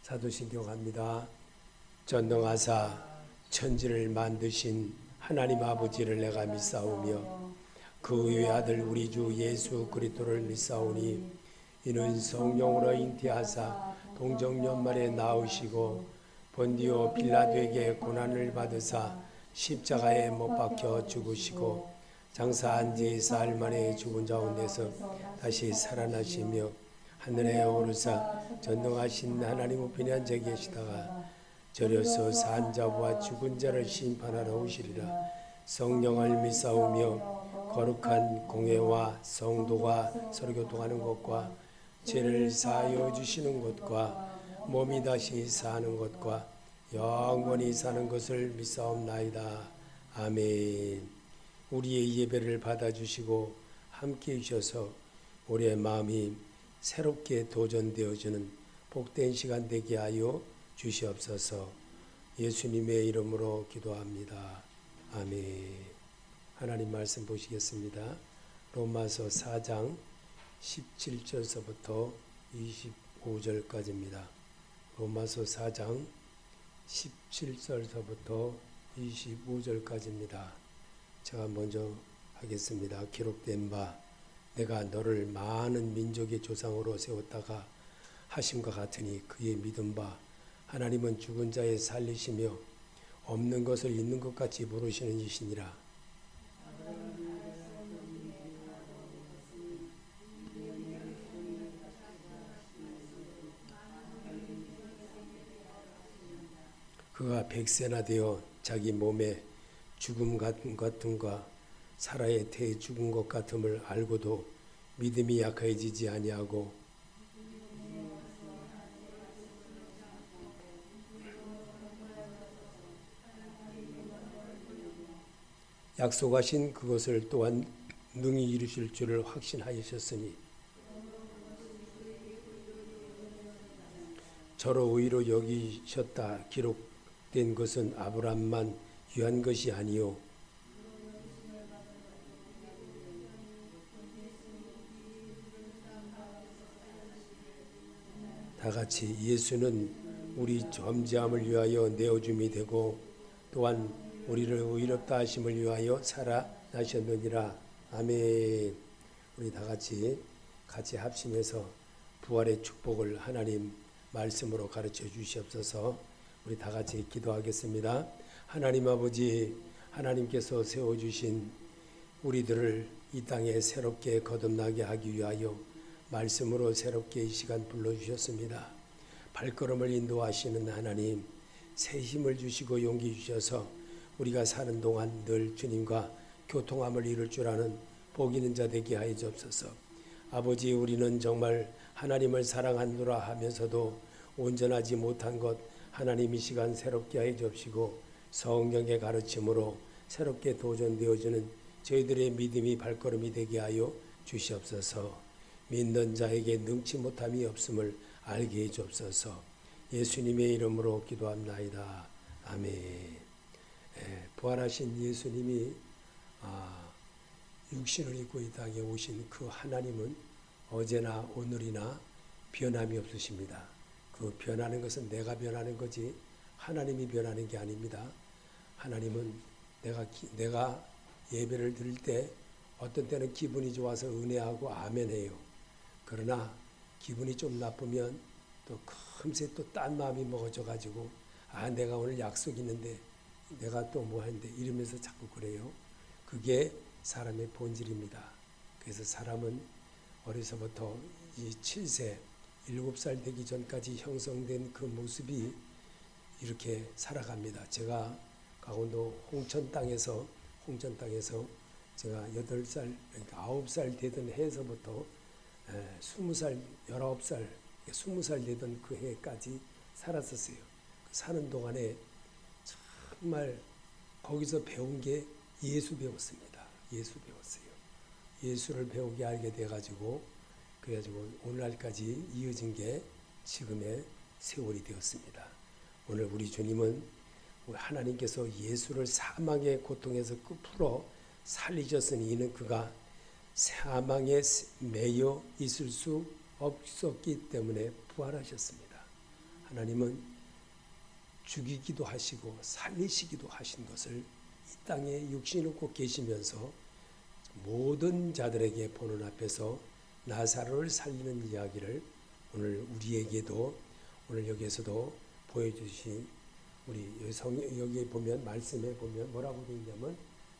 사도신경 합니다. 전능하사 천지를 만드신 하나님 아버지를 내가 믿사오며 그 위의 아들 우리 주 예수 그리스도를 믿사오니 이는 성령으로 잉태하사 동정연말에 나으시고 본디오 빌라도에게 고난을 받으사 십자가에 못 박혀 죽으시고 장사한 지 사흘 만에 죽은 가운데서 다시 살아나시며 하늘에 오르사 전능하신 하나님 우편에 앉아 계시다가 저려서 산 자와 죽은 자를 심판하러 오시리라. 성령을 믿사오며 거룩한 공회와 성도가 서로 교통하는 것과 죄를 사하여 주시는 것과 몸이 다시 사는 것과 영원히 사는 것을 믿사옵나이다. 아멘. 우리의 예배를 받아주시고 함께해 주셔서 우리의 마음이 새롭게 도전되어지는 복된 시간 되게 하여 주시옵소서. 예수님의 이름으로 기도합니다. 아멘. 하나님 말씀 보시겠습니다. 로마서 4장 17절서부터 25절까지입니다. 로마서 4장 17절서부터 25절까지입니다. 제가 먼저 하겠습니다. 기록된 바 내가 너를 많은 민족의 조상으로 세웠다가 하심과 같으니 그의 믿은 바 하나님은 죽은 자의 살리시며 없는 것을 있는 것 같이 부르시는 이시니라. 그가 백세나 되어 자기 몸에 죽음 같은 것과 사라의 태에 죽은 것 같음을 알고도 믿음이 약해지지 아니하고 약속하신 그것을 또한 능히 이루실 줄을 확신하셨으니 저로 의로 여기셨다 기록된 것은 아브라함만 유한 것이 아니요 다같이 예수는 우리 범죄함을 위하여 내어줌이 되고 또한 우리를 의롭다 하심을 위하여 살아나셨느니라. 아멘. 우리 다같이 합심해서 부활의 축복을 하나님 말씀으로 가르쳐 주시옵소서. 우리 다같이 기도하겠습니다. 하나님 아버지, 하나님께서 세워주신 우리들을 이 땅에 새롭게 거듭나게 하기 위하여 말씀으로 새롭게 이 시간 불러주셨습니다. 발걸음을 인도하시는 하나님, 새 힘을 주시고 용기 주셔서 우리가 사는 동안 늘 주님과 교통함을 이룰 줄 아는 복 있는 자 되게 하여 주옵소서. 아버지, 우리는 정말 하나님을 사랑하노라 하면서도 온전하지 못한 것 하나님 이 시간 새롭게 하여 주옵시고 성령의 가르침으로 새롭게 도전되어지는 저희들의 믿음이 발걸음이 되게 하여 주시옵소서. 믿는 자에게 능치 못함이 없음을 알게 해 주옵소서. 예수님의 이름으로 기도합나이다. 아멘. 부활하신 예수님이 육신을 입고 이 땅에 오신 그 하나님은 어제나 오늘이나 변함이 없으십니다. 그 변하는 것은 내가 변하는 거지 하나님이 변하는 게 아닙니다. 하나님은 내가 예배를 드릴 때 어떤 때는 기분이 좋아서 은혜하고 아멘해요. 그러나 기분이 좀 나쁘면 또 금세 또 딴 마음이 먹어져가지고 내가 오늘 약속 있는데 내가 또 뭐 하는데 이러면서 자꾸 그래요. 그게 사람의 본질입니다. 그래서 사람은 어려서부터 이 7세 7살 되기 전까지 형성된 그 모습이 이렇게 살아갑니다. 제가 강원도 홍천 땅에서 제가 8살, 그러니까 9살 되던 해에서부터 20살, 19살, 20살 되던 그 해까지 살았었어요. 사는 동안에 정말 거기서 배운 게 예수 배웠습니다. 예수 배웠어요. 예수를 배우게 알게 돼가지고 그래가지고 오늘날까지 이어진 게 지금의 세월이 되었습니다. 오늘 우리 주님은 하나님께서 예수를 사망의 고통에서 풀어 살리셨으니 이는 그가 사망에 매여 있을 수 없었기 때문에 부활하셨습니다. 하나님은 죽이기도 하시고 살리시기도 하신 것을 이 땅에 육신을 입고 계시면서 모든 자들에게 보는 앞에서 나사로를 살리는 이야기를 오늘 우리에게도 오늘 여기에서도 보여주신 우리 여기에 보면 말씀에 보면 뭐라고 되어 있냐면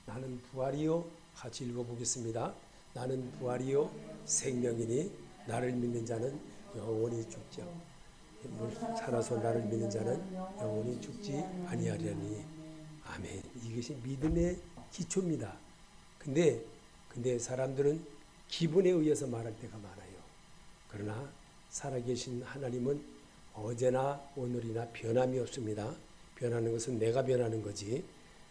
나는 부활이요, 같이 읽어보겠습니다. 나는 부활이요 생명이니 나를 믿는 자는 영원히 죽지 않고 살아서 나를 믿는 자는 영원히 죽지 아니하리니 아멘. 이것이 믿음의 기초입니다. 근데 사람들은 기분에 의해서 말할 때가 많아요. 그러나 살아계신 하나님은 어제나 오늘이나 변함이 없습니다. 변하는 것은 내가 변하는 거지.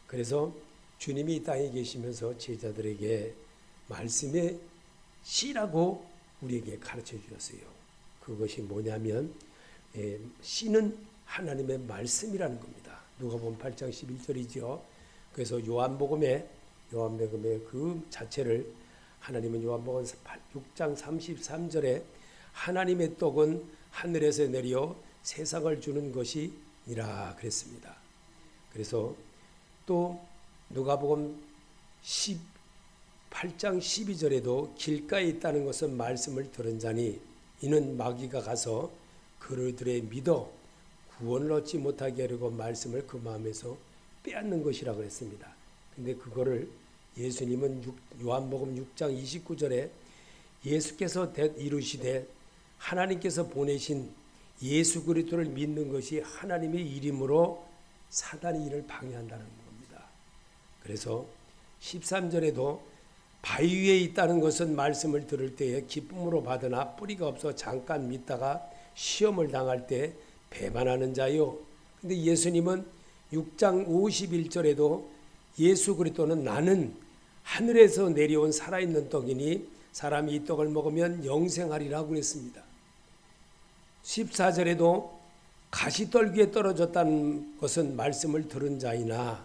그래서 주님이 이 땅에 계시면서 제자들에게 말씀의 씨라고 우리에게 가르쳐 주셨어요. 그것이 뭐냐면 씨는 하나님의 말씀이라는 겁니다. 누가복음 8장 11절이죠. 그래서 요한복음의 그 자체를 하나님은 요한복음 6장 33절에 하나님의 떡은 하늘에서 내려 세상을 주는 것이니라 그랬습니다. 그래서 또 누가복음 8장 12절에도 길가에 있다는 것은 말씀을 들은 자니 이는 마귀가 가서 그들의 믿어 구원을 얻지 못하게 하려고 말씀을 그 마음에서 빼앗는 것이라 그랬습니다. 근데 그거를 예수님은 요한복음 6장 29절에 예수께서 이루시되 하나님께서 보내신 예수 그리스도를 믿는 것이 하나님의 이름으로 사단이 이를 방해한다는 겁니다. 그래서 13절에도 바위 위에 있다는 것은 말씀을 들을 때에 기쁨으로 받으나 뿌리가 없어 잠깐 믿다가 시험을 당할 때 배반하는 자요. 근데 예수님은 6장 51절에도 예수 그리스도는 나는 하늘에서 내려온 살아있는 떡이니 사람이 이 떡을 먹으면 영생하리라고 그랬습니다. 14절에도 가시떨기에 떨어졌다는 것은 말씀을 들은 자이나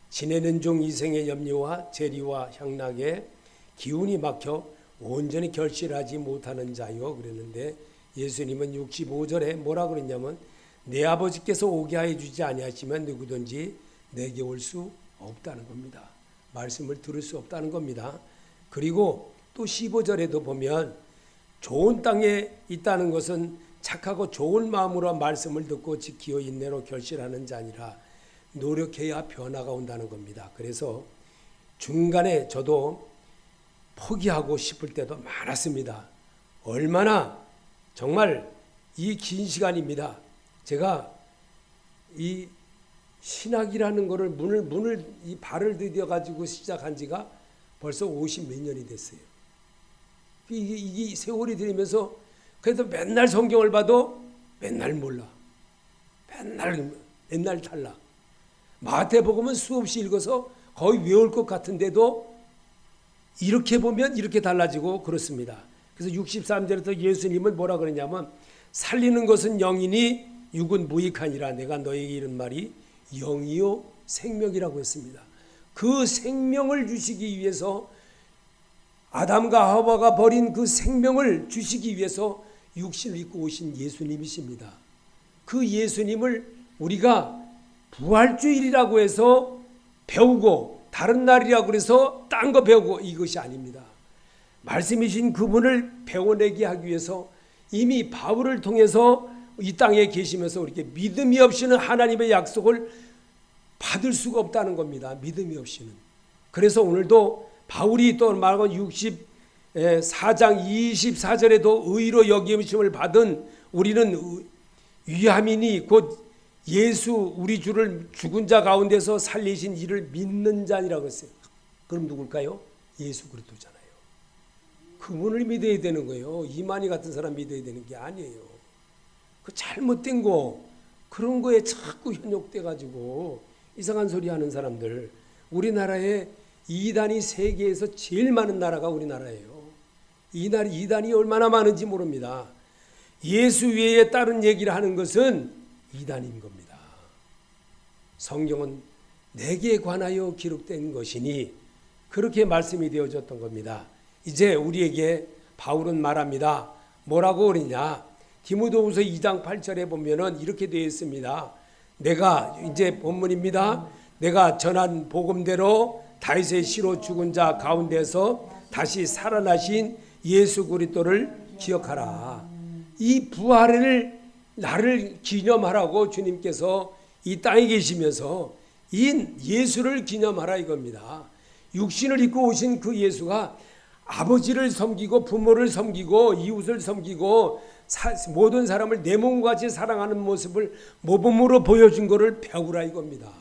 지내는 중 이생의 염려와 재리와 향락에 기운이 막혀 온전히 결실하지 못하는 자요 그랬는데 예수님은 65절에 뭐라 그랬냐면 내 아버지께서 오게 하여 주지 아니하시면 누구든지 내게 올 수 없다는 겁니다. 말씀을 들을 수 없다는 겁니다. 그리고 또 15절에도 보면 좋은 땅에 있다는 것은 착하고 좋은 마음으로 말씀을 듣고 지키어 인내로 결실하는 자니라 노력해야 변화가 온다는 겁니다. 그래서 중간에 저도 포기하고 싶을 때도 많았습니다. 얼마나 정말 이 긴 시간입니다. 제가 이 신학이라는 거를 문을 이 발을 디뎌 가지고 시작한 지가 벌써 50 몇 년이 됐어요. 이게 세월이 들이면서 그래도 맨날 성경을 봐도 맨날 몰라. 맨날 탈락. 마태복음은 수없이 읽어서 거의 외울 것 같은데도 이렇게 보면 이렇게 달라지고 그렇습니다. 그래서 63절에서 예수님은 뭐라 그러냐면 살리는 것은 영이니 육은 무익하니라 내가 너에게 이른 말이 영이요 생명이라고 했습니다. 그 생명을 주시기 위해서 아담과 하와가 버린 그 생명을 주시기 위해서 육신을 입고 오신 예수님이십니다. 그 예수님을 우리가 부활주일이라고 해서 배우고 다른 날이라고 해서 딴 거 배우고 이것이 아닙니다. 말씀이신 그분을 배워내게 하기 위해서 이미 바울을 통해서 이 땅에 계시면서 이렇게 믿음이 없이는 하나님의 약속을 받을 수가 없다는 겁니다. 믿음이 없이는. 그래서 오늘도 바울이 또 말하고 64장 24절에도 의로 여김을 받은 우리는 위함이니 곧 예수 우리 주를 죽은 자 가운데서 살리신 이를 믿는 자니라고 했어요. 그럼 누굴까요? 예수 그리스도잖아요. 그분을 믿어야 되는 거예요. 이만희 같은 사람 믿어야 되는 게 아니에요. 그 잘못된 거 그런 거에 자꾸 현혹돼 가지고 이상한 소리 하는 사람들. 우리나라에 이단이 세계에서 제일 많은 나라가 우리나라예요. 이단이 얼마나 많은지 모릅니다. 예수 외에 다른 얘기를 하는 것은 이단인 겁니다. 성경은 내게 관하여 기록된 것이니 그렇게 말씀이 되어졌던 겁니다. 이제 우리에게 바울은 말합니다. 뭐라고 그러냐? 디모데후서 2장 8절에 보면은 이렇게 되어 있습니다. 내가 이제 본문입니다. 내가 전한 복음대로 다윗의 씨로 죽은 자 가운데서 다시 살아나신 예수 그리스도를 기억하라. 이 부활을 나를 기념하라고 주님께서 이 땅에 계시면서 이 예수를 기념하라 이겁니다. 육신을 입고 오신 그 예수가 아버지를 섬기고 부모를 섬기고 이웃을 섬기고 모든 사람을 내 몸과 같이 사랑하는 모습을 모범으로 보여준 것을 배우라 이겁니다.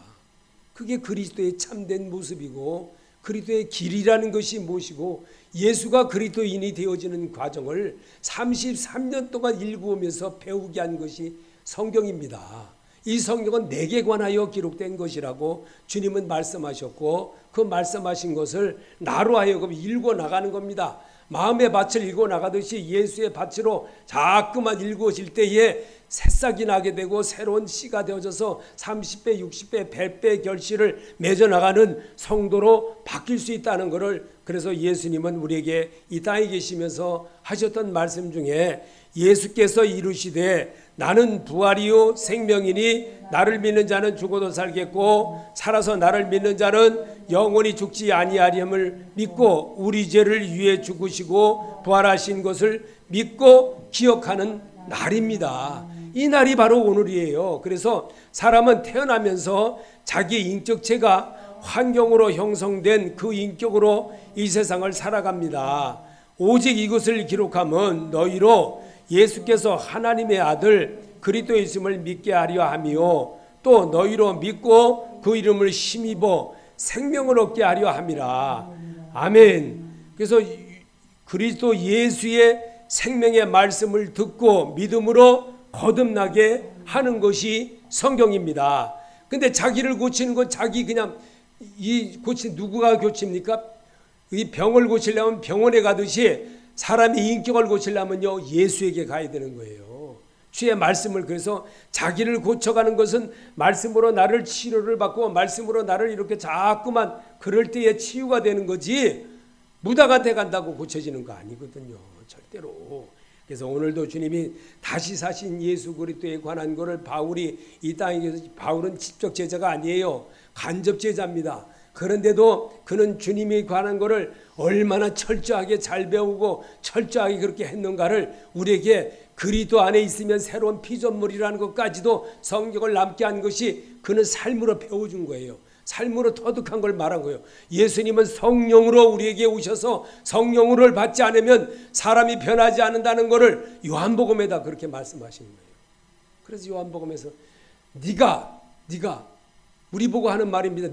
그게 그리스도의 참된 모습이고 그리스도의 길이라는 것이 무엇이고 예수가 그리스도인이 되어지는 과정을 33년 동안 읽어오면서 배우게 한 것이 성경입니다. 이 성경은 내게 관하여 기록된 것이라고 주님은 말씀하셨고 그 말씀하신 것을 나로 하여금 읽어 나가는 겁니다. 마음의 밭을 읽어 나가듯이 예수의 밭으로 자꾸만 읽어질 때에 새싹이 나게 되고 새로운 씨가 되어져서 30배, 60배, 100배 결실을 맺어나가는 성도로 바뀔 수 있다는 것을 그래서 예수님은 우리에게 이 땅에 계시면서 하셨던 말씀 중에 예수께서 이루시되 나는 부활이요 생명이니 나를 믿는 자는 죽어도 살겠고 살아서 나를 믿는 자는 영원히 죽지 아니하리함을 믿고 우리 죄를 위해 죽으시고 부활하신 것을 믿고 기억하는 날입니다. 이 날이 바로 오늘이에요. 그래서 사람은 태어나면서 자기 인격체가 환경으로 형성된 그 인격으로 이 세상을 살아갑니다. 오직 이것을 기록하면 너희로 예수께서 하나님의 아들 그리스도의 있음을 믿게 하려 하며 또 너희로 믿고 그 이름을 힘입어 생명을 얻게 하려 함이라. 아멘. 그래서 그리스도 예수의 생명의 말씀을 듣고 믿음으로 거듭나게 하는 것이 성경입니다. 근데 자기를 고치는 건 자기 그냥 누구가 고칩니까? 이 병을 고치려면 병원에 가듯이 사람의 인격을 고치려면요 예수에게 가야 되는 거예요. 주의 말씀을 그래서 자기를 고쳐가는 것은 말씀으로 나를 치료를 받고 말씀으로 나를 이렇게 자꾸만 그럴 때에 치유가 되는 거지 무다가 돼간다고 고쳐지는 거 아니거든요. 절대로. 그래서 오늘도 주님이 다시 사신 예수 그리스도에 관한 것을 바울이 이 땅에 바울은 직접 제자가 아니에요. 간접 제자입니다. 그런데도 그는 주님에 관한 것을 얼마나 철저하게 잘 배우고 철저하게 그렇게 했는가를 우리에게 그리스도 안에 있으면 새로운 피조물이라는 것까지도 성경을 남게 한 것이 그는 삶으로 배워준 거예요. 삶으로 터득한 걸 말한 거예요. 예수님은 성령으로 우리에게 오셔서 성령을 받지 않으면 사람이 변하지 않는다는 것을 요한복음에다 그렇게 말씀하시는 거예요. 그래서 요한복음에서 네가 우리 보고 하는 말입니다.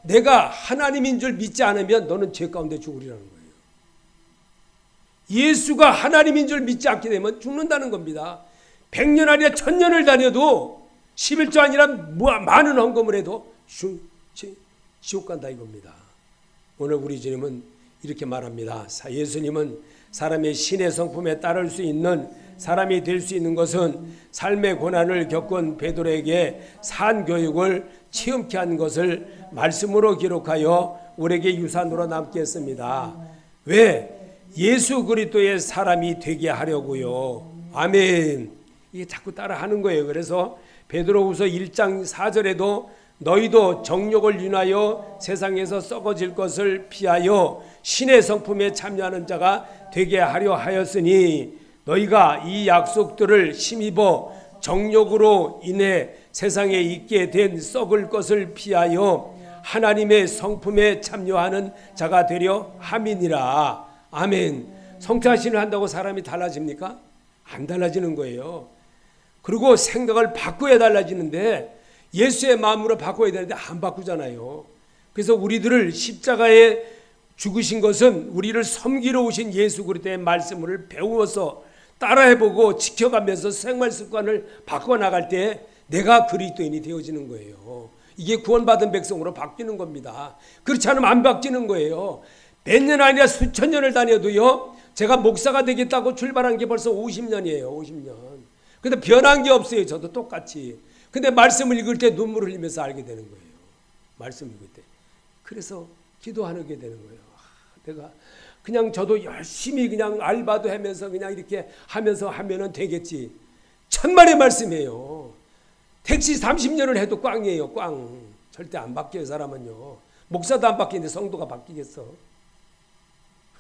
내가 하나님인 줄 믿지 않으면 너는 죄 가운데 죽으리라는 거예요. 예수가 하나님인 줄 믿지 않게 되면 죽는다는 겁니다. 100년 아니라 1000년을 다녀도 11조 아니라 많은 헌금을 해도 지옥 간다 이겁니다. 오늘 우리 주님은 이렇게 말합니다. 예수님은 사람의 신의 성품에 따를 수 있는 사람이 될 수 있는 것은 삶의 고난을 겪은 베드로에게 산교육을 체험케 한 것을 말씀으로 기록하여 우리에게 유산으로 남게 했습니다. 왜? 예수 그리스도의 사람이 되게 하려고요. 아멘. 이게 자꾸 따라하는 거예요. 그래서 베드로후서 1장 4절에도 너희도 정욕을 인하여 세상에서 썩어질 것을 피하여 신의 성품에 참여하는 자가 되게 하려 하였으니 너희가 이 약속들을 힘입어 정욕으로 인해 세상에 있게 된 썩을 것을 피하여 하나님의 성품에 참여하는 자가 되려 함이니라. 아멘. 성찬신을 한다고 사람이 달라집니까? 안 달라지는 거예요. 그리고 생각을 바꿔야 달라지는데 예수의 마음으로 바꿔야 되는데 안 바꾸잖아요. 그래서 우리들을 십자가에 죽으신 것은 우리를 섬기러 오신 예수 그리스도의 말씀을 배워서 따라해보고 지켜가면서 생활 습관을 바꿔나갈 때 내가 그리스도인이 되어지는 거예요. 이게 구원받은 백성으로 바뀌는 겁니다. 그렇지 않으면 안 바뀌는 거예요. 몇 년 아니라 수천 년을 다녀도요. 제가 목사가 되겠다고 출발한 게 벌써 50년이에요. 50년. 근데 변한 게 없어요. 저도 똑같이. 근데 말씀을 읽을 때 눈물을 흘리면서 알게 되는 거예요. 말씀 읽을 때. 그래서 기도하게 되는 거예요. 내가 그냥 저도 열심히 그냥 알바도 하면서 그냥 이렇게 하면서 하면은 되겠지. 천만의 말씀이에요. 택시 30년을 해도 꽝이에요. 꽝. 절대 안 바뀌어요. 사람은요. 목사도 안 바뀌는데 성도가 바뀌겠어.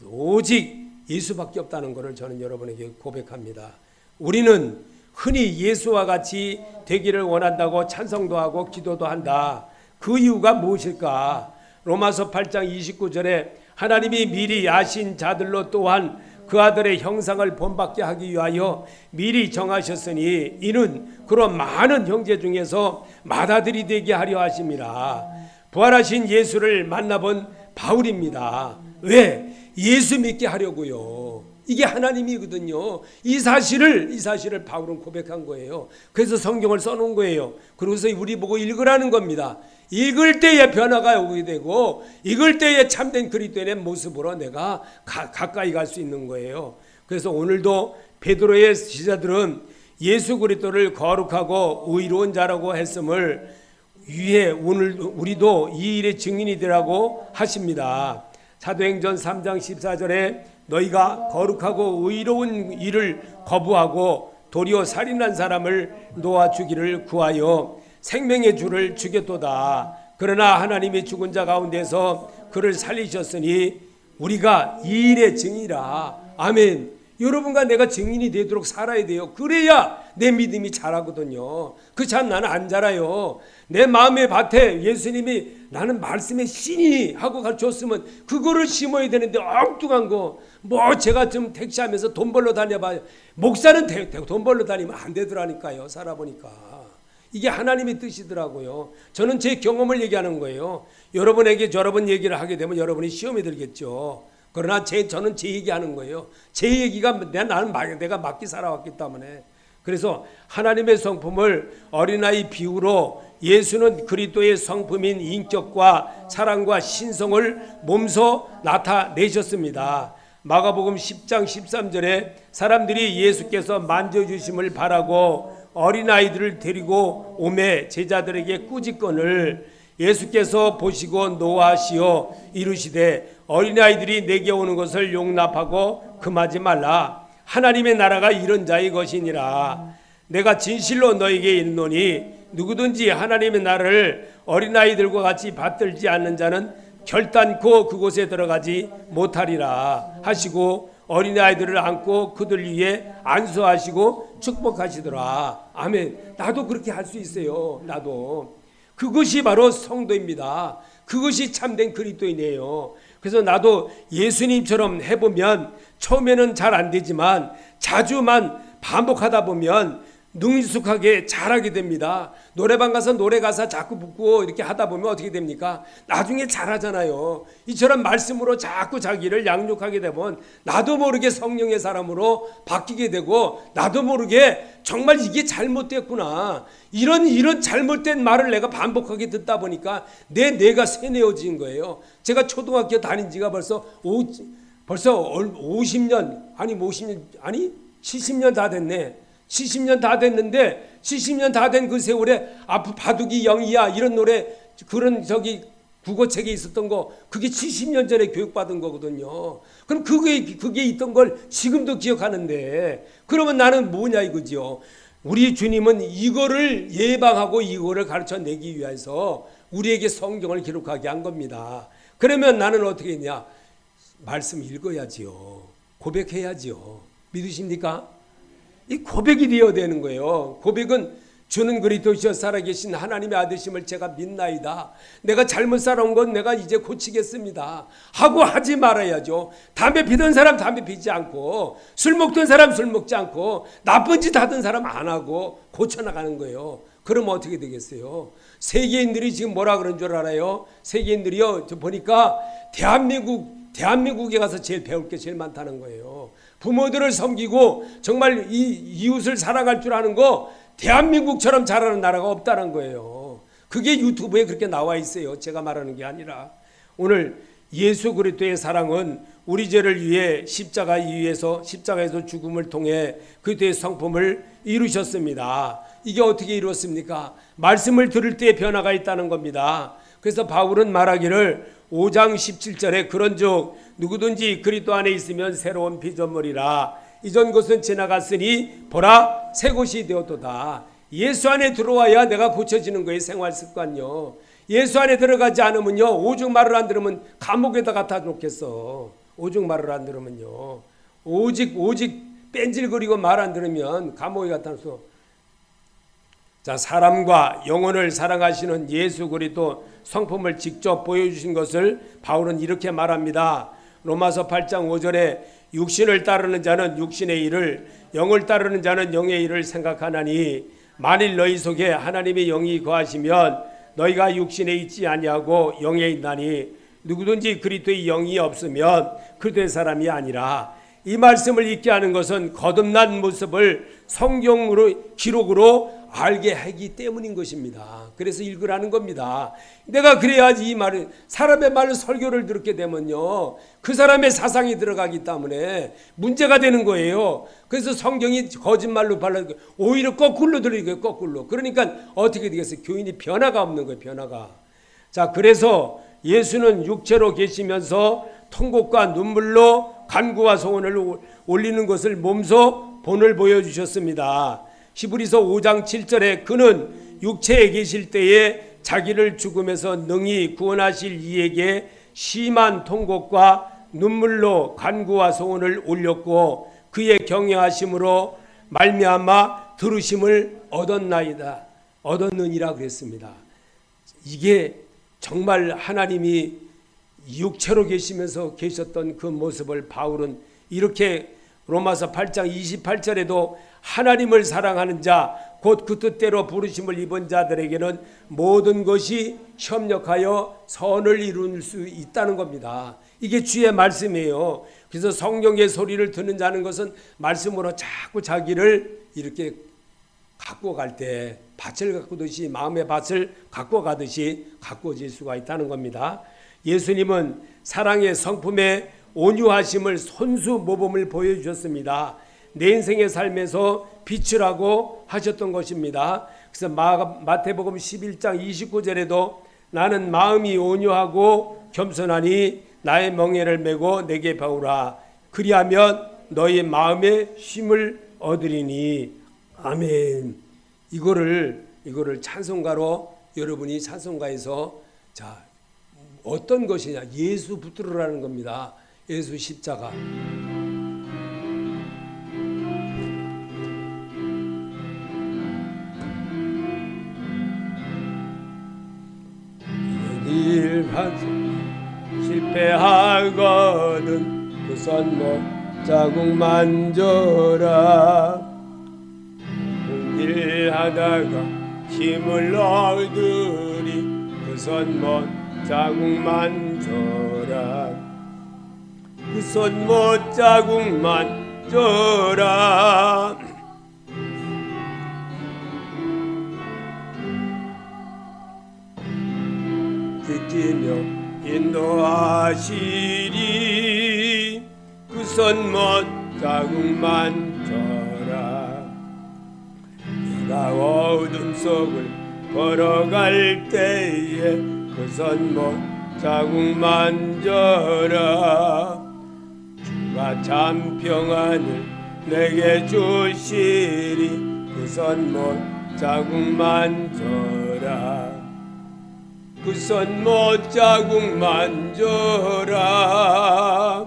오직 예수밖에 없다는 것을 저는 여러분에게 고백합니다. 우리는 흔히 예수와 같이 되기를 원한다고 찬송도 하고 기도도 한다. 그 이유가 무엇일까? 로마서 8장 29절에 하나님이 미리 아신 자들로 또한 그 아들의 형상을 본받게 하기 위하여 미리 정하셨으니 이는 그런 많은 형제 중에서 맏아들이 되게 하려 하심이라. 부활하신 예수를 만나본 바울입니다. 왜? 예수 믿게 하려고요. 이게 하나님이거든요. 이 사실을 바울은 고백한 거예요. 그래서 성경을 써놓은 거예요. 그래서 우리 보고 읽으라는 겁니다. 읽을 때에 변화가 오게 되고 읽을 때에 참된 그리스도인의 모습으로 내가 가까이 갈 수 있는 거예요. 그래서 오늘도 베드로의 지자들은 예수 그리스도를 거룩하고 의로운 자라고 했음을 위해 오늘 우리도 이 일의 증인이 되라고 하십니다. 사도행전 3장 14절에 너희가 거룩하고 의로운 일을 거부하고 도리어 살인한 사람을 놓아주기를 구하여 생명의 주를 죽였도다. 그러나 하나님이 죽은 자 가운데서 그를 살리셨으니 우리가 이 일의 증인이라. 아멘. 여러분과 내가 증인이 되도록 살아야 돼요. 그래야 내 믿음이 자라거든요. 그렇지 않으면 나는 안 자라요. 내 마음의 밭에 예수님이 나는 말씀의 신이 하고 가르쳤으면 그거를 심어야 되는데 엉뚱한 거 뭐 제가 좀 택시하면서 돈 벌러 다녀봐요. 목사는 돈 벌러 다니면 안 되더라니까요. 살아보니까. 이게 하나님의 뜻이더라고요. 저는 제 경험을 얘기하는 거예요. 여러분에게 여러분 얘기를 하게 되면 여러분이 시험에 들겠죠. 그러나 저는 제 얘기하는 거예요. 제 얘기가 내가 맞게 살아왔기 때문에. 그래서 하나님의 성품을 어린아이 비유로 예수는 그리스도의 성품인 인격과 사랑과 신성을 몸소 나타내셨습니다. 마가복음 10장 13절에 사람들이 예수께서 만져주심을 바라고 어린아이들을 데리고 오매 제자들에게 꾸짖거늘 예수께서 보시고 노하시어 이르시되 어린아이들이 내게 오는 것을 용납하고 금하지 말라. 하나님의 나라가 이런 자의 것이니라. 내가 진실로 너에게 이르노니 누구든지 하나님의 나라를 어린아이들과 같이 받들지 않는 자는 결단코 그곳에 들어가지 못하리라 하시고 어린아이들을 안고 그들 위에 안수하시고 축복하시더라. 아멘. 나도 그렇게 할 수 있어요. 나도. 그것이 바로 성도입니다. 그것이 참된 그리스도인이에요. 그래서 나도 예수님처럼 해보면 처음에는 잘 안 되지만 자주만 반복하다 보면 능숙하게 잘하게 됩니다. 노래방 가서 노래 가사 자꾸 붙고 이렇게 하다 보면 어떻게 됩니까? 나중에 잘하잖아요. 이처럼 말씀으로 자꾸 자기를 양육하게 되면 나도 모르게 성령의 사람으로 바뀌게 되고 나도 모르게 정말 이게 잘못됐구나. 이런 잘못된 말을 내가 반복하게 듣다 보니까 뇌가 세뇌어진 거예요. 제가 초등학교 다닌 지가 벌써 50년 아니 70년 다 됐네. 70년 다 됐는데 70년 다 된 그 세월에 바둑이 영이야 이런 노래 그런 국어책에 있었던 거 그게 70년 전에 교육받은 거거든요. 그럼 그게 있던 걸 지금도 기억하는데 그러면 나는 뭐냐 이거죠. 우리 주님은 이거를 예방하고 이거를 가르쳐내기 위해서 우리에게 성경을 기록하게 한 겁니다. 그러면 나는 어떻게 했냐. 말씀 읽어야지요. 고백해야지요. 믿으십니까? 이 고백이 되어야 되는 거예요. 고백은 주는 그리스도시여 살아계신 하나님의 아들심을 제가 믿나이다. 내가 잘못 살아온 건 내가 이제 고치겠습니다. 하고 하지 말아야죠. 담배 피던 사람 담배 피지 않고 술 먹던 사람 술 먹지 않고 나쁜 짓 하던 사람 안 하고 고쳐나가는 거예요. 그러면 어떻게 되겠어요? 세계인들이 지금 뭐라 그런 줄 알아요? 세계인들이요. 저 보니까 대한민국에 가서 제일 배울 게 제일 많다는 거예요. 부모들을 섬기고 정말 이웃을 사랑할 줄 아는 거 대한민국처럼 잘하는 나라가 없다는 거예요. 그게 유튜브에 그렇게 나와 있어요. 제가 말하는 게 아니라. 오늘 예수 그리스도의 사랑은 우리 죄를 위해 십자가에서 죽음을 통해 그리스도의 성품을 이루셨습니다. 이게 어떻게 이루었습니까? 말씀을 들을 때 변화가 있다는 겁니다. 그래서 바울은 말하기를 5장 17절에 그런즉 누구든지 그리스도 안에 있으면 새로운 피조물이라. 이전 것은 지나갔으니 보라 새 것이 되었도다. 예수 안에 들어와야 내가 고쳐지는 거예요. 생활 습관요. 예수 안에 들어가지 않으면요, 오직 말을 안 들으면 감옥에다 갖다 놓겠어. 오직 말을 안 들으면요, 오직 뺀질거리고 말 안 들으면 감옥에 갖다 놨어. 자, 사람과 영혼을 사랑하시는 예수 그리스도 성품을 직접 보여주신 것을 바울은 이렇게 말합니다. 로마서 8장 5절에 육신을 따르는 자는 육신의 일을, 영을 따르는 자는 영의 일을 생각하나니 만일 너희 속에 하나님의 영이 거하시면 너희가 육신에 있지 아니하고 영에 있나니 누구든지 그리스도의 영이 없으면 그리스도의 사람이 아니라. 이 말씀을 잊게 하는 것은 거듭난 모습을 성경으로 기록으로 알게 하기 때문인 것입니다. 그래서 읽으라는 겁니다. 내가 그래야지 이 말을, 사람의 말을 설교를 듣게 되면요, 그 사람의 사상이 들어가기 때문에 문제가 되는 거예요. 그래서 성경이 거짓말로 발라지고 오히려 거꾸로 들리고요. 거꾸로. 그러니까 어떻게 되겠어요? 교인이 변화가 없는 거예요. 변화가. 자, 그래서 예수는 육체로 계시면서 통곡과 눈물로 간구와 소원을 올리는 것을 몸소 본을 보여주셨습니다. 히브리서 5장 7절에 그는 육체에 계실 때에 자기를 죽음에서 능히 구원하실 이에게 심한 통곡과 눈물로 간구와 소원을 올렸고 그의 경외하심으로 말미암아 들으심을 얻었느니라 그랬습니다. 이게 정말 하나님이 육체로 계시면서 계셨던 그 모습을 바울은 이렇게 로마서 8장 28절에도 하나님을 사랑하는 자 곧 그 뜻대로 부르심을 입은 자들에게는 모든 것이 협력하여 선을 이룰 수 있다는 겁니다. 이게 주의 말씀이에요. 그래서 성경의 소리를 듣는 자는 것은 말씀으로 자꾸 자기를 이렇게 갖고 갈 때 밭을 가꾸듯이, 마음의 밭을 갖고 가듯이 가꾸어질 수가 있다는 겁니다. 예수님은 사랑의 성품의 온유하심을 손수 모범을 보여주셨습니다. 내 인생의 삶에서 빛이라고 하셨던 것입니다. 그래서 마태복음 11장 29절에도 나는 마음이 온유하고 겸손하니 나의 멍에를 메고 내게 배우라. 그리하면 너희 마음에 쉼을 얻으리니. 아멘. 이거를 찬송가로 여러분이 찬송가에서 자, 어떤 것이냐? 예수 붙들으라는 겁니다. 예수 십자가. 실패하거든 우선 자국만 줘라. 일하다가 힘을 얻으리 우선 자국만 줘라. 우선 자국만 줘라. 지키며 인도하시리 우선 자국만 줘라. 내가 어둠 속을 걸어갈 때에 우선 자국만 줘라. 주가 참 평안을 내게 주시리 우선 자국만 줘라. 우선 자국만 줘라.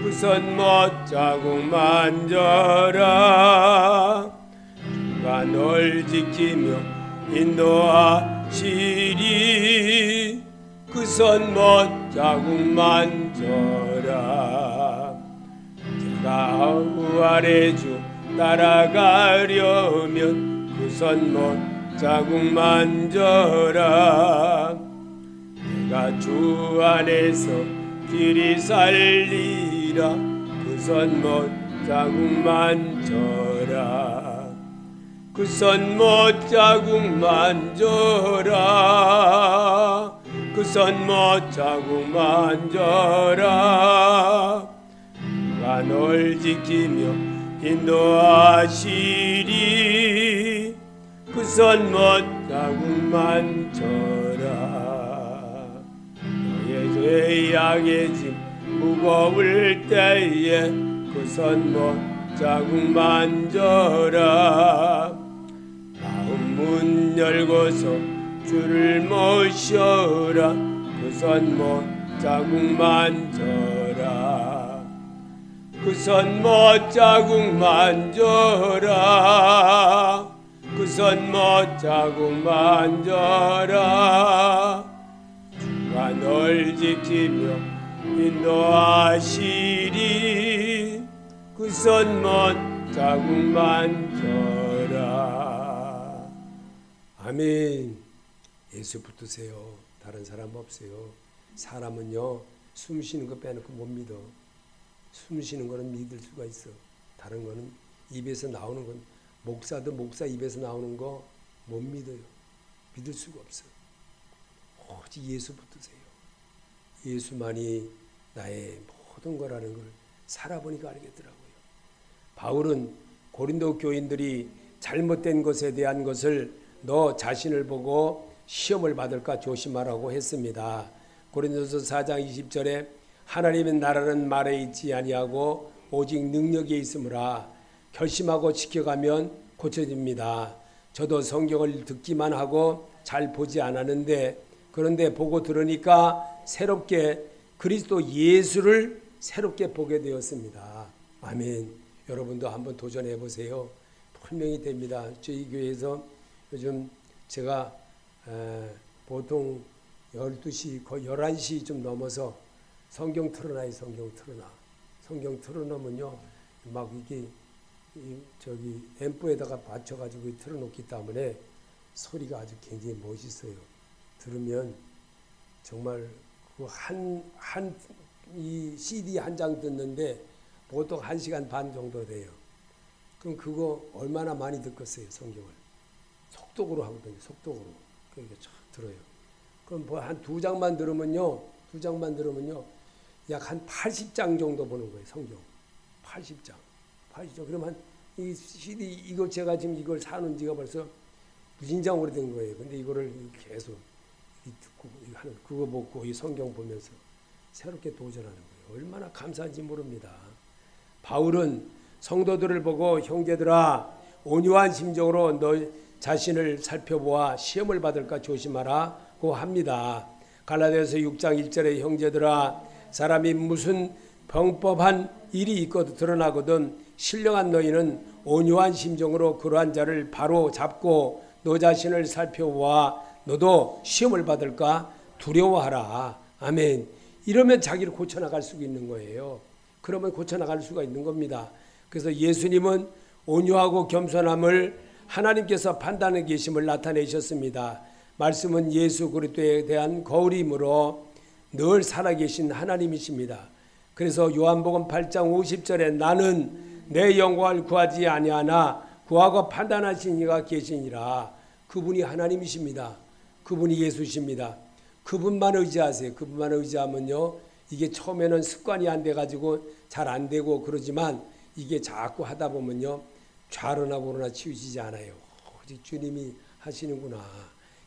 우선 자국만 줘라. 주가 널 지키며 인도하시리 우선 자국만 줘라. 내가 부활의 주 따라가려면 우선 자국만 줘라. 내가 주 안에서 길이 살리라 우선 자국만 줘라. 우선 자국만 줘라. 우선 자국만 줘라. 누가 널 지키며 인도하시리 우선 자국만 줘라. 너의 죄의 악의 짐 무거울 때에 그 손못 자국 만져라. 마음 문 열고서 주를 모셔라. 그 손못 자국 만져라. 그 손못 자국 만져라. 그 손못 자국 만져라. 주가 널 지키며 인도하시리. 그 손못 자국 만져라. 아멘. 예수 붙드세요. 다른 사람 없어요. 사람은요, 숨 쉬는 거 빼놓고 못 믿어. 숨 쉬는 거는 믿을 수가 있어. 다른 거는 입에서 나오는 건, 목사도 목사 입에서 나오는 거 못 믿어요. 믿을 수가 없어. 오직 예수 붙드세요. 예수만이 나의 모든 거라는 걸 살아보니까 알겠더라고요. 바울은 고린도 교인들이 잘못된 것에 대한 것을 너 자신을 보고 시험을 받을까 조심하라고 했습니다. 고린도서 4장 20절에 하나님의 나라는 말에 있지 아니하고 오직 능력에 있으므라. 결심하고 지켜가면 고쳐집니다. 저도 성경을 듣기만 하고 잘 보지 않았는데, 그런데 보고 들으니까 새롭게 그리스도 예수를 새롭게 보게 되었습니다. 아멘. 여러분도 한번 도전해 보세요. 분명히 됩니다. 저희 교회에서 요즘 제가 보통 12시 거의 11시 좀 넘어서 성경 틀어놔요. 성경 틀어놔. 성경 틀어놓으면요 막 이게 저기 앰프에다가 받쳐가지고 틀어놓기 때문에 소리가 아주 굉장히 멋있어요. 들으면 정말 그 이 CD 한 장 듣는데 보통 1시간 반 정도 돼요. 그럼 그거 얼마나 많이 듣겠어요. 성경을 속독으로 하거든요. 속독으로. 그러니까 쫙 들어요. 그럼 뭐 한 2장만 들으면요, 약 한 80장 정도 보는 거예요. 성경 80장. 그러면 이 CD 이거 제가 지금 이걸 사는 지가 벌써 무진장 오래된 거예요. 근데 이거를 계속 듣고 하는 그거 보고 이 성경 보면서 새롭게 도전하는 거예요. 얼마나 감사한지 모릅니다. 바울은 성도들을 보고 형제들아 온유한 심정으로 너 자신을 살펴보아 시험을 받을까 조심하라고 합니다. 갈라디아서 6장 1절에 형제들아 사람이 무슨 병법한 일이 있거든 드러나거든 신령한 너희는 온유한 심정으로 그러한 자를 바로 잡고 너 자신을 살펴보아 너도 시험을 받을까 두려워하라. 아멘. 이러면 자기를 고쳐나갈 수 있는 거예요. 그러면 고쳐나갈 수가 있는 겁니다. 그래서 예수님은 온유하고 겸손함을 하나님께서 판단해 계심을 나타내셨습니다. 말씀은 예수 그리스도에 대한 거울이므로 늘 살아계신 하나님이십니다. 그래서 요한복음 8장 50절에 나는 내 영광을 구하지 아니하나 구하고 판단하신 이가 계시니라. 그분이 하나님이십니다. 그분이 예수십니다. 그분만 의지하세요. 그분만 의지하면요 이게 처음에는 습관이 안 돼가지고 잘 안 되고 그러지만 이게 자꾸 하다 보면요 좌로나 우로나 치우치지 않아요. 오직 주님이 하시는구나.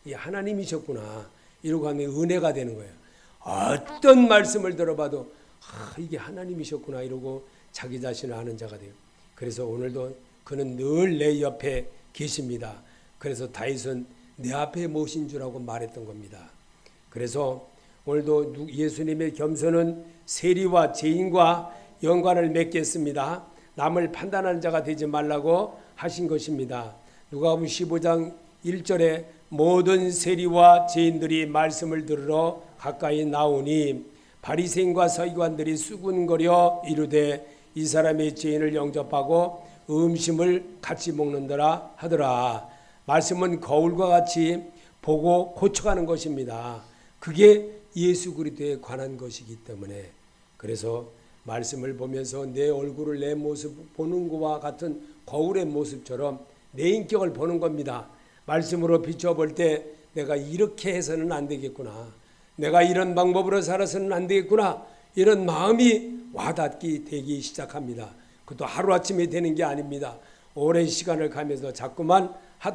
이 하나님이셨구나. 이러고 하면 은혜가 되는 거예요. 어떤 말씀을 들어봐도 이게 하나님이셨구나 이러고 자기 자신을 아는 자가 돼요. 그래서 오늘도 그는 늘 내 옆에 계십니다. 그래서 다윗은 내 앞에 모신 주라고 말했던 겁니다. 그래서 오늘도 예수님의 겸손은 세리와 죄인과 연관을 맺겠습니다. 남을 판단하는 자가 되지 말라고 하신 것입니다. 누가복음 15장 1절에 모든 세리와 죄인들이 말씀을 들으러 가까이 나오니 바리새인과 서기관들이 수군거려 이르되 이 사람이 죄인을 영접하고 음식을 같이 먹는다라 하더라. 말씀은 거울과 같이 보고 고쳐가는 것입니다. 그게 예수 그리스도에 관한 것이기 때문에 그래서 말씀을 보면서 내 얼굴을 내 모습 보는 것과 같은 거울의 모습처럼 내 인격을 보는 겁니다. 말씀으로 비춰볼 때 내가 이렇게 해서는 안 되겠구나. 내가 이런 방법으로 살아서는 안 되겠구나. 이런 마음이 와닿기 되기 시작합니다. 그것도 하루아침에 되는 게 아닙니다. 오랜 시간을 가면서 자꾸만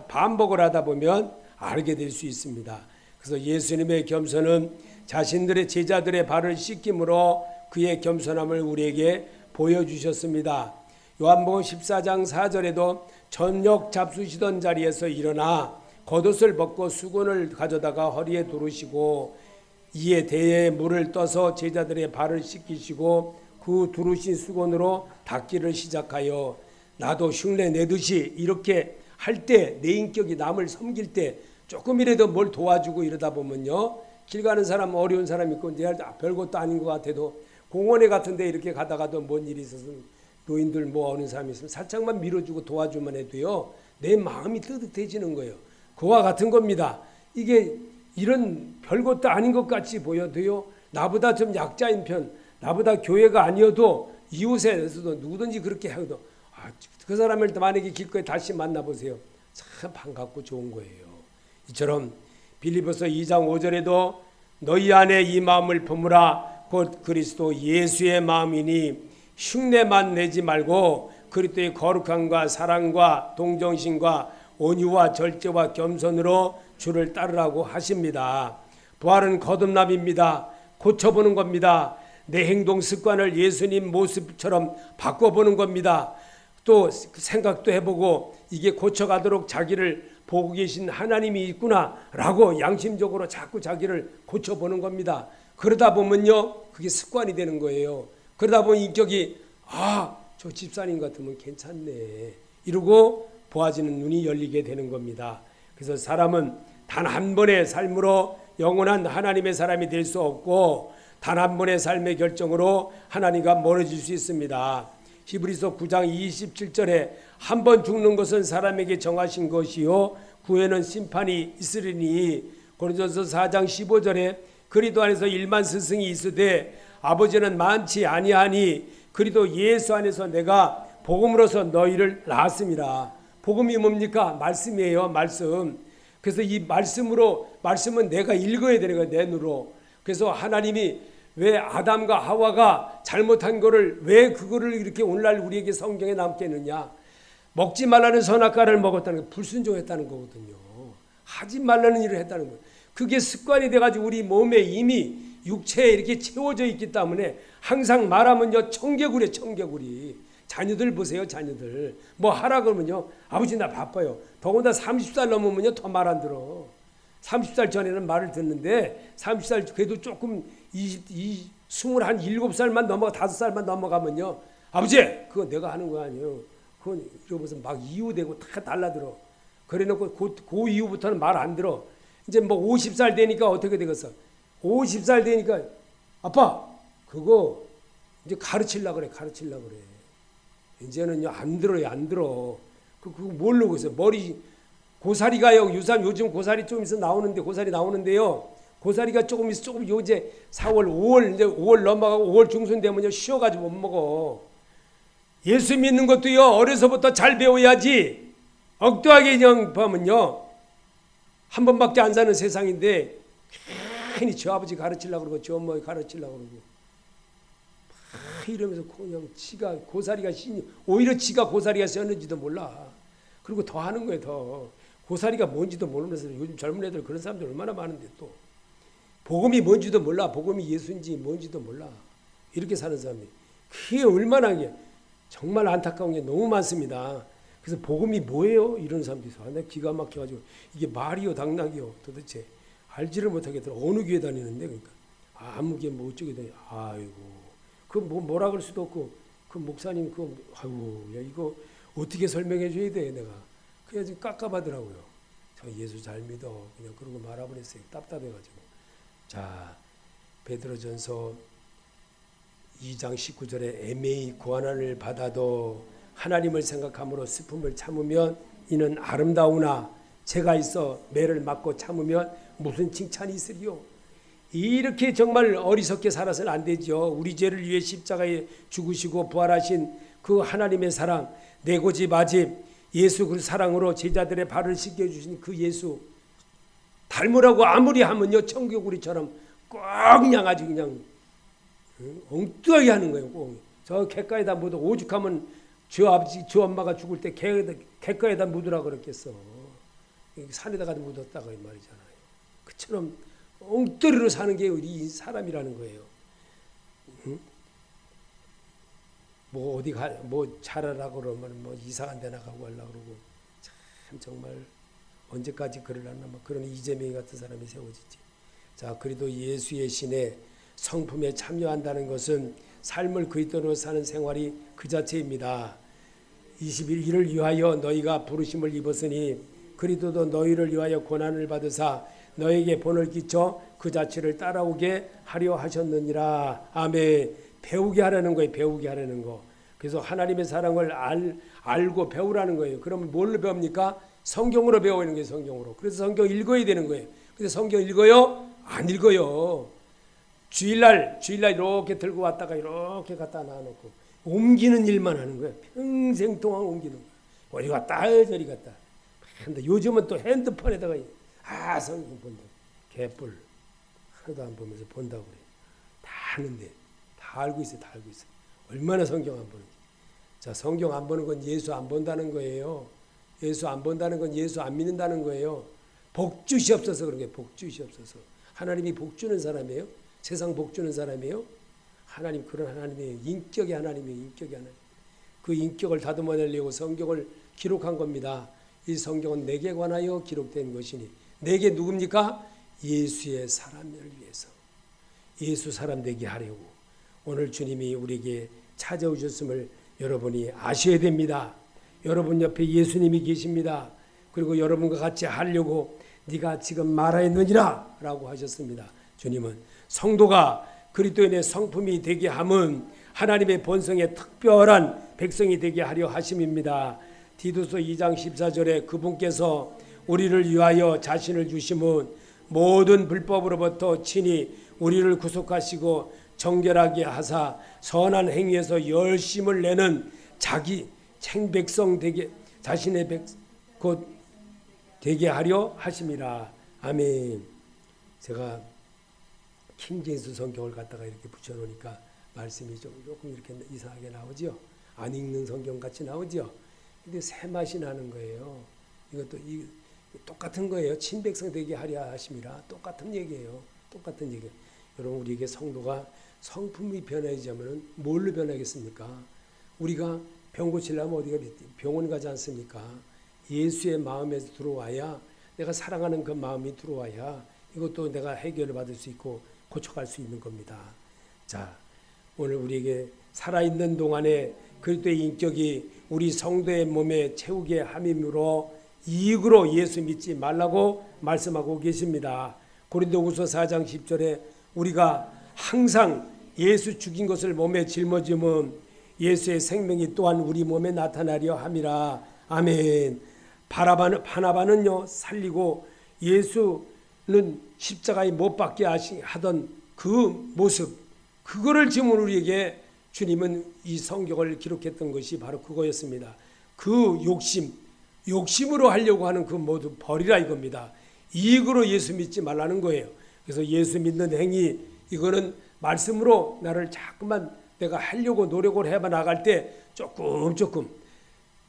반복을 하다 보면 알게 될 수 있습니다. 그래서 예수님의 겸손은 자신들의 제자들의 발을 씻김으로 그의 겸손함을 우리에게 보여주셨습니다. 요한복음 14장 4절에도 저녁 잡수시던 자리에서 일어나 겉옷을 벗고 수건을 가져다가 허리에 두르시고 이에 대에 물을 떠서 제자들의 발을 씻기시고 그 두르신 수건으로 닦기를 시작하여 나도 흉내 내듯이 이렇게 할 때 내 인격이 남을 섬길 때 조금이라도 뭘 도와주고 이러다 보면요, 길 가는 사람 어려운 사람 있고 별것도 아닌 것 같아도 공원에 같은데 이렇게 가다가도 뭔 일이 있어서 노인들 뭐 어느 사람이 있으면 살짝만 밀어주고 도와주면 해도요 내 마음이 뜨뜻해지는 거예요. 그와 같은 겁니다. 이게 이런 별것도 아닌 것 같이 보여도요 나보다 좀 약자인 편, 나보다 교회가 아니어도 이웃에 대해서도 누구든지 그렇게 해도 그 사람을 만약에 길거리에 다시 만나보세요. 참 반갑고 좋은 거예요. 이처럼 빌립보서 2장 5절에도 너희 안에 이 마음을 품으라 곧 그리스도 예수의 마음이니 흉내만 내지 말고 그리스도의 거룩함과 사랑과 동정심과 온유와 절제와 겸손으로 주를 따르라고 하십니다. 부활은 거듭남입니다. 고쳐보는 겁니다. 내 행동 습관을 예수님 모습처럼 바꿔보는 겁니다. 또 생각도 해보고 이게 고쳐가도록 자기를 보고 계신 하나님이 있구나 라고 양심적으로 자꾸 자기를 고쳐보는 겁니다. 그러다 보면요 그게 습관이 되는 거예요. 그러다 보면 인격이 저 집사님 같으면 괜찮네 이러고 보아지는 눈이 열리게 되는 겁니다. 그래서 사람은 단 한 번의 삶으로 영원한 하나님의 사람이 될 수 없고 단 한 번의 삶의 결정으로 하나님과 멀어질 수 있습니다. 히브리서 9장 27절에 한 번 죽는 것은 사람에게 정하신 것이요 후에는 심판이 있으리니 고린도서 4장 15절에 그리스도 안에서 일만 스승이 있으되 아버지는 많지 아니하니 그리스도 예수 안에서 내가 복음으로서 너희를 낳았음이라. 복음이 뭡니까? 말씀이에요. 말씀. 그래서 이 말씀은 내가 읽어야 되는 거예요. 내 눈으로. 그래서 하나님이 왜 아담과 하와가 잘못한 거를 왜 그거를 이렇게 오늘날 우리에게 성경에 남게 했느냐? 먹지 말라는 선악과를 먹었다는 거, 불순종했다는 거거든요. 하지 말라는 일을 했다는 거예요. 그게 습관이 돼가지고 우리 몸에 이미 육체에 이렇게 채워져 있기 때문에 항상 말하면요 청개구리에 청개구리. 자녀들 보세요. 자녀들 뭐 하라 그러면요 아버지 나 바빠요. 더군다나 30살 넘으면요 더 말 안 들어. 30살 전에는 말을 듣는데 30살 그래도 조금 27살만 넘어가 5살만 넘어가면요 아버지 그거 내가 하는 거 아니에요. 그건 이러면서 막 이유되고 다 달라들어. 그래놓고 그 이후부터는 말 안 들어. 이제 뭐 50살 되니까 어떻게 되겠어? 50살 되니까 아빠 그거 이제 가르치려고 그래. 이제는요 안 들어요. 안 들어. 그거 뭘로 그랬어? 머리 고사리가요. 요즘 고사리 좀 있어 나오는데 고사리 나오는데요. 고사리가 조금 있어 조금 요제 4월 5월 이제 5월 넘어가고 5월 중순 되면요 쉬어가지고 못 먹어. 예수 믿는 것도요 어려서부터 잘 배워야지. 엉뚱하게 그냥 보면요 한 번밖에 안 사는 세상인데 괜히 저 아버지 가르치려고 그러고 저 엄마 가르치려고 그러고 이러면서 그냥 지가 고사리가 오히려 지가 고사리가 씌었는지도 몰라. 그리고 더 하는 거예요. 더 고사리가 뭔지도 모르면서 요즘 젊은 애들 그런 사람들 얼마나 많은데 또 복음이 뭔지도 몰라. 복음이 예수인지 뭔지도 몰라. 이렇게 사는 사람이 그게 얼마나 정말 안타까운 게 너무 많습니다. 그래서 복음이 뭐예요? 이런 사람도 있어. 내가 기가 막혀가지고 이게 말이요 당락이요 도대체 알지를 못하겠더라. 어느 교회 다니는데 그러니까 아무 게 뭐 어쩌게 돼. 아이고 그 뭐라 그럴 수도 없고 그 목사님 야 이거 어떻게 설명해 줘야 돼 내가. 그래서 깝깝하더라고요. 저 예수 잘 믿어 그냥 그러고 말아버렸어요. 답답해가지고. 자 베드로전서 2장 19절에 애매히 고난을 받아도 하나님을 생각함으로 슬픔을 참으면 이는 아름다우나 죄가 있어 매를 맞고 참으면 무슨 칭찬이 있으리요. 이렇게 정말 어리석게 살아서는 안 되죠. 우리 죄를 위해 십자가에 죽으시고 부활하신 그 하나님의 사랑 내고집 아집 예수 그 사랑으로 제자들의 발을 씻겨주신 그 예수 닮으라고 아무리 하면요 청개구리처럼 꼭 그냥 아주 그냥 엉뚱하게 하는 거예요. 꼭. 저 갯가에다 묻어 오죽하면 저 아버지 저 엄마가 죽을 때 갯가에다 묻으라 그랬겠어. 산에다가 묻었다가 이 말이잖아요. 그처럼 엉터리로 사는 게 우리 사람이라는 거예요. 뭐 어디 뭐 잘하라고 그러면 뭐 이상한 데 나가고 하려고 그러고 참 정말 언제까지 그러려나 뭐 그런 이재명이 같은 사람이 세워지지. 자, 그래도 예수의 신에 성품에 참여한다는 것은 삶을 그리스도로 사는 생활이 그 자체입니다. 21 이를 위하여 너희가 부르심을 입었으니 그리스도도 너희를 위하여 고난을 받으사 너에게 본을 끼쳐 그 자체를 따라오게 하려 하셨느니라. 아멘. 배우게 하라는 거예요. 배우게 하라는 거. 그래서 하나님의 사랑을 알고 배우라는 거예요. 그러면 뭘로 배웁니까? 성경으로 배우는 거예요. 성경으로. 그래서 성경 읽어야 되는 거예요. 근데 성경 읽어요? 안 읽어요. 주일날 이렇게 들고 왔다가 이렇게 갖다 놔놓고 옮기는 일만 하는 거예요. 평생 동안 옮기는 거예요. 어디 갔다 저리 갔다. 근데 요즘은 또 핸드폰에다가 성경 본다. 개뿔. 하나도 안 보면서 본다고 그래요. 다 아는데. 다 알고 있어요. 다 알고 있어요. 얼마나 성경 안 보는지. 자, 성경 안 보는 건 예수 안 본다는 거예요. 예수 안 본다는 건 예수 안 믿는다는 거예요. 복 주시옵소서 그런 게 복 주시옵소서. 하나님이 복 주는 사람이에요? 세상 복 주는 사람이에요? 하나님 그런 하나님이에요. 인격의 하나님이에요. 인격의 하나님. 그 인격을 다듬어내려고 성경을 기록한 겁니다. 이 성경은 내게 관하여 기록된 것이니 내게 누굽니까? 예수의 사람을 위해서. 예수 사람 되게 하려고 오늘 주님이 우리에게 찾아오셨음을 여러분이 아셔야 됩니다. 여러분 옆에 예수님이 계십니다. 그리고 여러분과 같이 하려고 네가 지금 말하였느니라 라고 하셨습니다. 주님은 성도가 그리스도인의 성품이 되게 함은 하나님의 본성의 특별한 백성이 되게 하려 하심입니다. 디도서 2장 14절에 그분께서 우리를 위하여 자신을 주심은 모든 불법으로부터 친히 우리를 구속하시고 정결하게 하사 선한 행위에서 열심을 내는 자기 생백성 되게 자신의 곧 되게 하려 하심이라. 아멘. 제가 킹제임스 성경을 갖다가 이렇게 붙여놓으니까 말씀이 조금 이렇게 이상하게 나오죠. 안 읽는 성경 같이 나오죠. 근데 새 맛이 나는 거예요. 이것도 똑같은 거예요. 친백성 되게 하려 하심이라. 똑같은 얘기예요. 똑같은 얘기. 여러분 우리에게 성도가 성품이 변해지면 뭘로 변하겠습니까? 우리가 병 고치려면 어디가 병원 가지 않습니까? 예수의 마음에서 들어와야 내가 사랑하는 그 마음이 들어와야 이것도 내가 해결을 받을 수 있고 고쳐갈 수 있는 겁니다. 자, 오늘 우리에게 살아있는 동안에 그리스도의 인격이 우리 성도의 몸에 채우게 함이므로 이익으로 예수 믿지 말라고 말씀하고 계십니다. 고린도후서 4장 10절에 우리가 항상 예수 죽인 것을 몸에 짊어지면 예수의 생명이 또한 우리 몸에 나타나려 함이라. 아멘. 바나바는요 살리고 예수는 십자가에 못 박게 하던 그 모습 그거를 지금 우리에게 주님은 이 성경을 기록했던 것이 바로 그거였습니다. 그 욕심으로 하려고 하는 그 모두 버리라 이겁니다. 이익으로 예수 믿지 말라는 거예요. 그래서 예수 믿는 행위 이거는 말씀으로 나를 자꾸만 내가 하려고 노력을 해봐 나갈 때 조금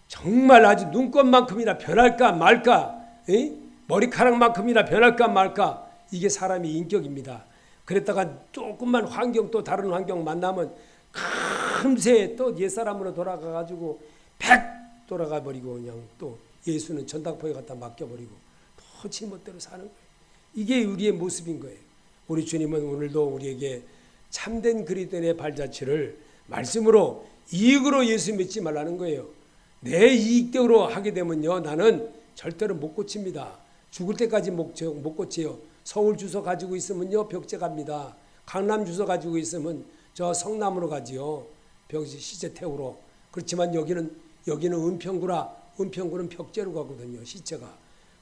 정말 아주 눈곱만큼이나 변할까 말까 머리카락만큼이나 변할까 말까 이게 사람의 인격입니다. 그랬다가 조금만 환경 또 다른 환경 만나면 금세 또 옛사람으로 돌아가가지고 백 돌아가 버리고 그냥 또 예수는 전당포에 갖다 맡겨버리고 또 지멋대로 사는 거예요. 이게 우리의 모습인 거예요. 우리 주님은 오늘도 우리에게 참된 그리스도인의 발자취를 말씀으로 이익으로 예수 믿지 말라는 거예요. 내 이익대로 하게 되면요 나는 절대로 못 고칩니다. 죽을 때까지 못 고쳐요. 서울 주소 가지고 있으면요 벽제 갑니다. 강남 주소 가지고 있으면 저 성남으로 가지요. 시체 태우러. 그렇지만 여기는 은평구는 벽제로 가거든요. 시체가.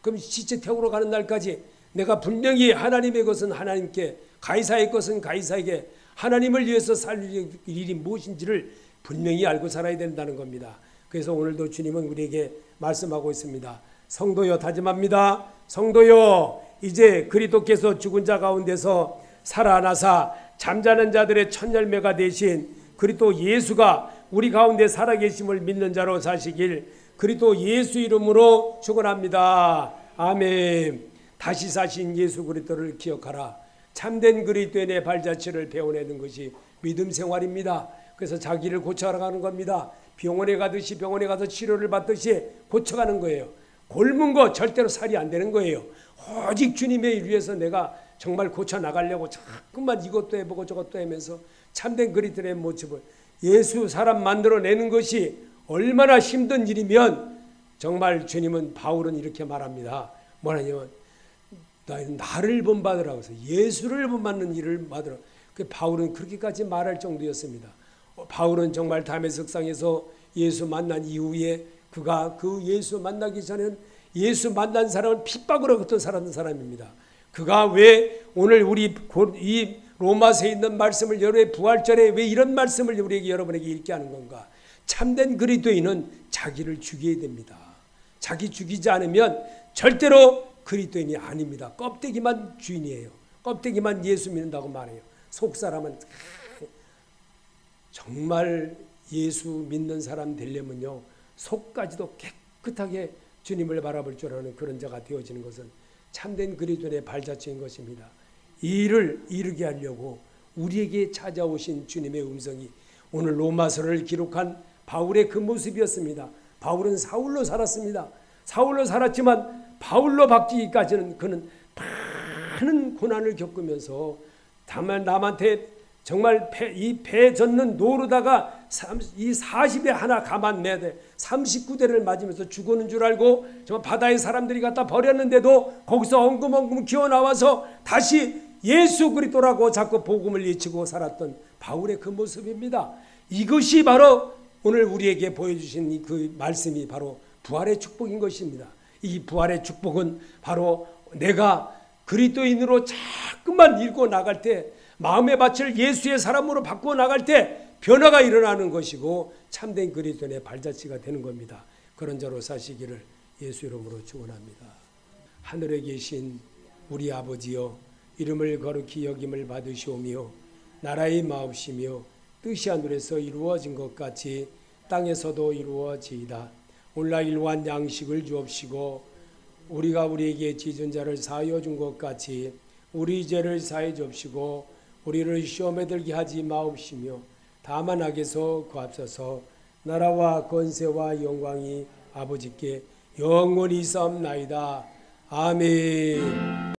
그럼 시체 태우러 가는 날까지 내가 분명히 하나님의 것은 하나님께 가이사의 것은 가이사에게 하나님을 위해서 살 일이 무엇인지를 분명히 알고 살아야 된다는 겁니다. 그래서 오늘도 주님은 우리에게 말씀하고 있습니다. 성도여 다짐합니다. 성도여 이제 그리스도께서 죽은 자 가운데서 살아나사 잠자는 자들의 첫 열매가 되신 그리스도 예수가 우리 가운데 살아계심을 믿는 자로 사시길 그리스도 예수 이름으로 축원합니다. 아멘. 다시 사신 예수 그리스도를 기억하라. 참된 그리스도인의 발자취를 배워내는 것이 믿음 생활입니다. 그래서 자기를 고쳐가는 겁니다. 병원에 가듯이 병원에 가서 치료를 받듯이 고쳐가는 거예요. 곪은 거 절대로 살이 안 되는 거예요. 오직 주님의 일 위해서 내가 정말 고쳐나가려고 자꾸만 이것도 해보고 저것도 하면서 참된 그리스도인의 모습을 예수 사람 만들어내는 것이 얼마나 힘든 일이면 정말 주님은 바울은 이렇게 말합니다. 뭐냐면 나를 본받으라고 해서 예수를 본받는 일을 받으라. 바울은 그렇게까지 말할 정도였습니다. 바울은 정말 다메섹상에서 예수 만난 이후에 그가 그 예수 만나기 전에는 예수 만난 사람은 핍박으로 겉어 살았던 사람입니다. 그가 왜 오늘 우리 이 로마서에 있는 말씀을 여러분의 부활절에 왜 이런 말씀을 우리에게 여러분에게 읽게 하는 건가? 참된 그리스도인은 자기를 죽여야 됩니다. 자기 죽이지 않으면 절대로 그리스도인이 아닙니다. 껍데기만 주인이에요. 껍데기만 예수 믿는다고 말해요. 속사람은 정말 예수 믿는 사람 되려면요, 속까지도 깨끗하게 주님을 바라볼 줄 아는 그런 자가 되어지는 것은 참된 그리스도인의 발자취인 것입니다. 이 일을 이루게 하려고 우리에게 찾아오신 주님의 음성이 오늘 로마서를 기록한 바울의 그 모습이었습니다. 바울은 사울로 살았습니다. 사울로 살았지만 바울로 바뀌기까지는 그는 많은 고난을 겪으면서 다만 남한테 정말 이 배 젓는 노르다가 이 40에 하나 가만 내야 돼. 39대를 맞으면서 죽었는 줄 알고 정말 바다의 사람들이 갖다 버렸는데도 거기서 엉금엉금 기어나와서 다시 예수 그리스도라고 자꾸 복음을 외치고 살았던 바울의 그 모습입니다. 이것이 바로 오늘 우리에게 보여주신 그 말씀이 바로 부활의 축복인 것입니다. 이 부활의 축복은 바로 내가 그리스도인으로 자꾸만 읽고 나갈 때 마음의 밭을 예수의 사람으로 바꾸어 나갈 때 변화가 일어나는 것이고 참된 그리스도인의 발자취가 되는 겁니다. 그런 자로 사시기를 예수 이름으로 축원합니다. 하늘에 계신 우리 아버지여, 이름을 거룩히 여김을 받으시오며 나라의 마옵시며 뜻이 하늘에서 이루어진 것 같이 땅에서도 이루어지이다. 오늘날 일용할 양식을 주옵시고 우리가 우리에게 지은 자를 사하여 준 것 같이 우리 죄를 사해 주옵시고 우리를 시험에 들게 하지 마옵시며 다만 악에서 구하옵소서. 나라와 권세와 영광이 아버지께 영원히 있사옵나이다. 아멘.